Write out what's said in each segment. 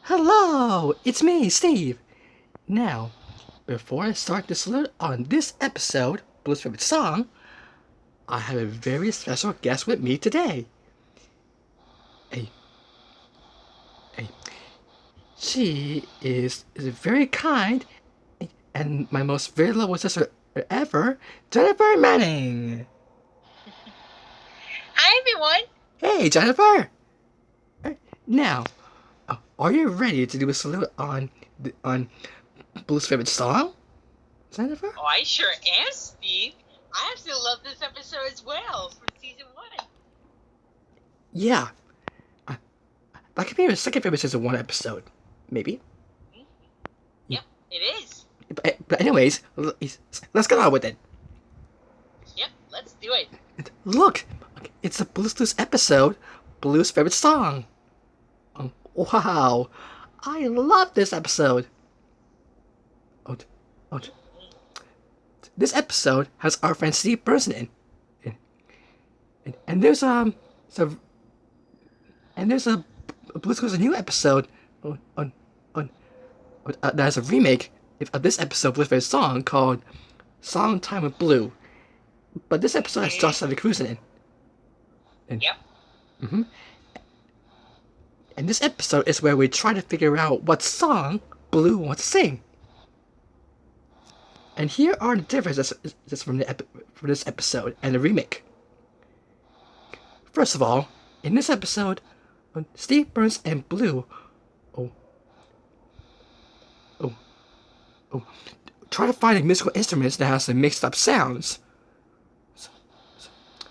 Hello, it's me, Steve. Now, before I start the salute on this episode, Blue's favorite song, I have a very special guest with me today. A, a, she is very kind and my most very lovable sister ever, Jennifer Manning. Hi, everyone. Hey, Jennifer. Now, are you ready to do a salute on Blue's favorite song, Jennifer? Oh, I sure am, Steve. I absolutely love this episode as well from season 1. Yeah, that could be your second favorite season 1 episode, maybe. Yep, it is. But anyways, let's get on with it. Yep, let's do it. Look, it's a Blue's Clues episode, Blue's favorite song. Wow, I love this episode. Oh, oh, this episode has our friend Steve Burns in it, and there's a Blue's Clues a new episode on that has a remake of this episode with a song called "Song Time with Blue," but this episode has Josh Santa Cruz in it. Yep. And this episode is where we try to figure out what song Blue wants to sing. And here are the differences from this episode and the remake. First of all, in this episode, Steve Burns and Blue try to find musical instruments that has some mixed up sounds.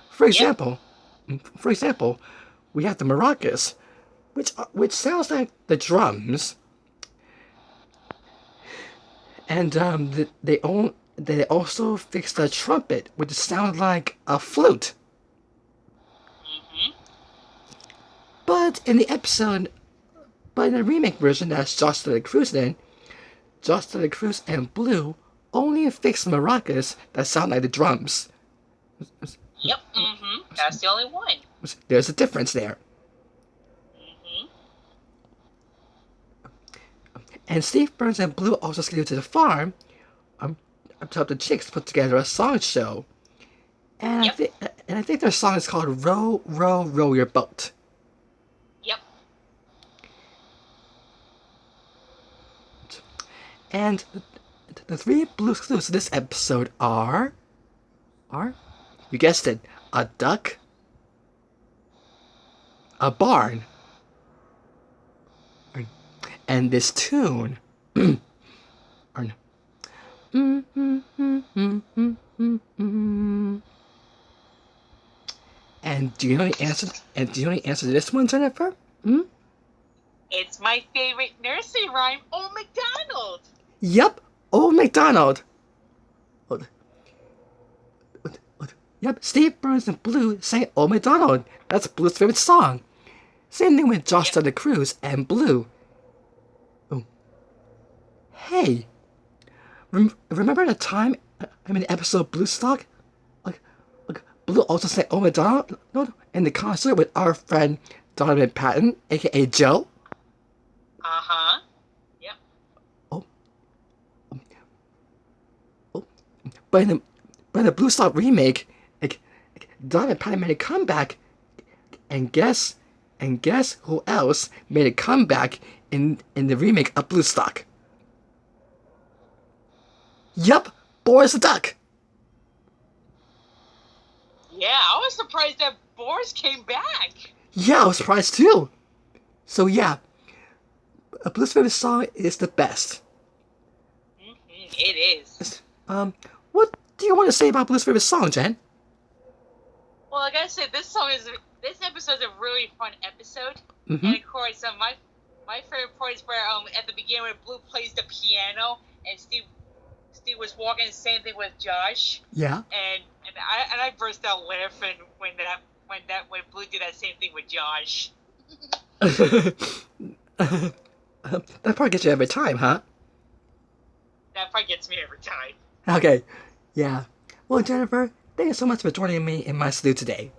For example, we have the maracas, which sounds like the drums, and they also fixed the trumpet, which sounds like a flute. But in the remake version that's Josh the Cruz in, Josh the Cruz and Blue only fixed maracas that sound like the drums. Yep, that's the only one. There's a difference there. And Steve Burns and Blue also scheduled to the farm to help the chicks put together a song show. And I think their song is called "Row, Row, Row Your Boat." Yep. And the three Blue's Clues of this episode are, you guessed it, a duck, a barn, and this tune. And do you know the answer? And do you know the answer to this one, Jennifer? It's my favorite nursery rhyme, Old MacDonald. Yep, Old MacDonald. Yep, Steve Burns and Blue sang Old MacDonald. That's Blue's favorite song. Same thing with Josh Santa Cruz and Blue. Oh. Hey, remember the time in the episode Blue Stock? Like Blue also sang Old MacDonald in the concert with our friend Donovan Patton, aka Joe. Uh-huh. Yep. But in the Blue Stock remake, Donovan Patton made a comeback, and guess who else made a comeback in the remake of Blue Stock? Yup, Boris the Duck. Yeah, I was surprised that Boris came back. Yeah, I was surprised too. So yeah, a Blue's favorite song is the best. It is. What do you want to say about Blue's favorite song, Jen? Well, like I said, this episode's a really fun episode. And of course, my favorite part is where at the beginning when Blue plays the piano and Steve was walking the same thing with Josh. Yeah. And I burst out laughing when Blue did that same thing with Josh. That part gets you every time, huh? That part gets me every time. Okay. Yeah. Well, Jennifer, thank you so much for joining me in my salute today.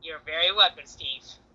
You're very welcome, Steve.